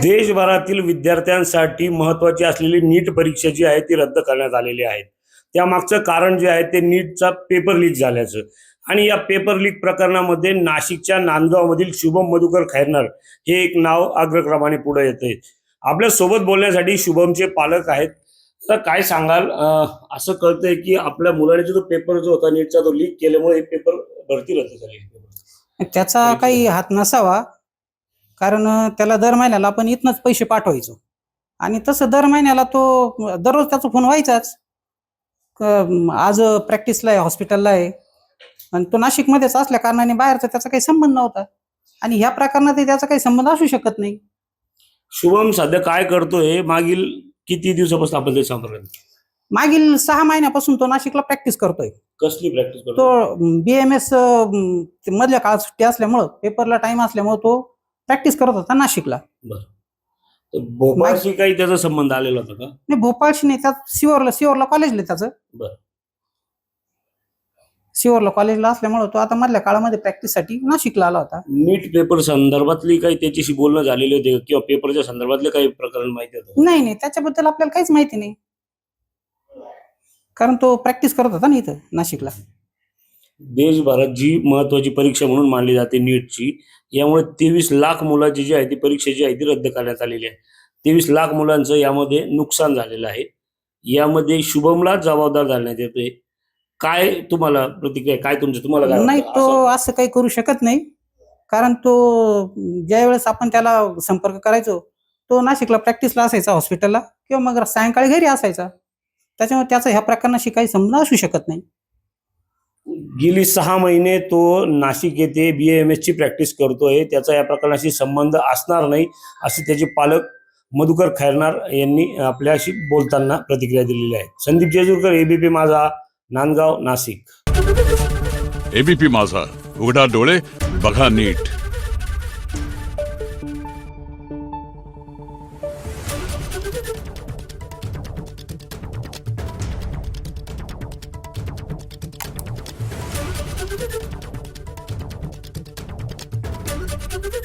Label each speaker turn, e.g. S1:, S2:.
S1: देशभरातील विद्यार्थ्यांसाठी महत्त्वाची असलेली नीट परीक्षा जी आहे ती रद्द करण्यात आलेली आहे. त्यामागचं कारण जे आहे ते नीटचा पेपर लीक झाल्याचं आणि या पेपर लीक प्रकरणामध्ये नाशिकच्या नांदगावमधील शुभम मधुकर खैरनार हे एक नाव अग्रक्रमाने पुढे येते. आपल्या सोबत बोलण्यासाठी शुभमचे पालक आहेत. तर काय सांगाल, असं कळतंय की आपल्या मुलाने जो पेपर जो होता नीटचा तो लीक केल्यामुळे हे पेपर भरती रद्द झाली.
S2: त्याचा काही हात नसावा, कारण त्याला दर महिन्याला आपण इथनच पैसे पाठवायचो आणि तसं दर महिन्याला तो दररोज त्याचा फोन व्हायचाच. आज प्रॅक्टिसला आहे, हॉस्पिटलला आहे आणि तो नाशिकमध्येच असल्या कारणाने बाहेरचा त्याचा काही संबंध नव्हता आणि ह्या प्रकरणात त्याचा काही संबंध असू शकत नाही.
S1: शुभम सध्या काय करतोय, मागील किती दिवसापासून आपण ते संपर्क?
S2: मागील 6 महिन्यापासून तो नाशिकला प्रॅक्टिस करतोय.
S1: कसली प्रॅक्टिस करतो?
S2: तो BMS मधल्या काळात सुट्टी असल्यामुळं, पेपरला टाइम असल्यामुळे तो प्रॅक्टिस करत होता नाशिकला.
S1: बरं, भोपाळशी काही त्याचा संबंध आलेला होता का?
S2: नाही, भोपाळशी नाही, त्यात सिहोरला कॉलेजला त्याचं.
S1: बरं,
S2: सिहोरला कॉलेजला असल्यामुळे तो आता मधल्या काळामध्ये प्रॅक्टिससाठी नाशिकला आला होता.
S1: नीट पेपर संदर्भातली काही त्याच्याशी बोलणं झालेले होते किंवा पेपरच्या संदर्भातले काही प्रकरण माहिती होतं?
S2: नाही, त्याच्याबद्दल आपल्याला काहीच माहिती नाही, कारण तो प्रॅक्टिस करत होता ना इथं नाशिकला.
S1: देशभरात जी महत्वाची परीक्षा म्हणून मानली जाते नीटची, यामुळे 23 लाख मुलांची जी आहे ती परीक्षा जी आहे ती रद्द करण्यात आलेली आहे. 23 लाख मुलांचं यामध्ये नुकसान झालेलं आहे. यामध्ये शुभमला जबाबदार धरण्यात येतोय. काय तुम्हाला प्रतिक्रिया, काय तुम्हाला काय
S2: नाही,
S1: वाटतं?
S2: तो असं काही करू शकत नाही, कारण तो ज्या वेळेस आपण त्याला संपर्क करायचो तो नाशिकला प्रॅक्टिसला असायचा, हॉस्पिटलला, किंवा मग सायंकाळी घरी असायचा. त्याच्यामुळे त्याचा ह्या प्रकरणाशी काही संबंध असू शकत नाही.
S1: गेली 6 महिने तो नाशिक येथे BAMS ची प्रॅक्टिस करतोय. त्याचा या प्रकरणाशी संबंध असणार नाही असे त्याचे पालक मधुकर खैरनार यांनी आपल्याशी बोलताना प्रतिक्रिया दिलेली आहे. संदीप जेजूरकर, ABP माझा, नांदगाव, नाशिक.
S3: ABP माझा, उघडा डोळे बघा नीट.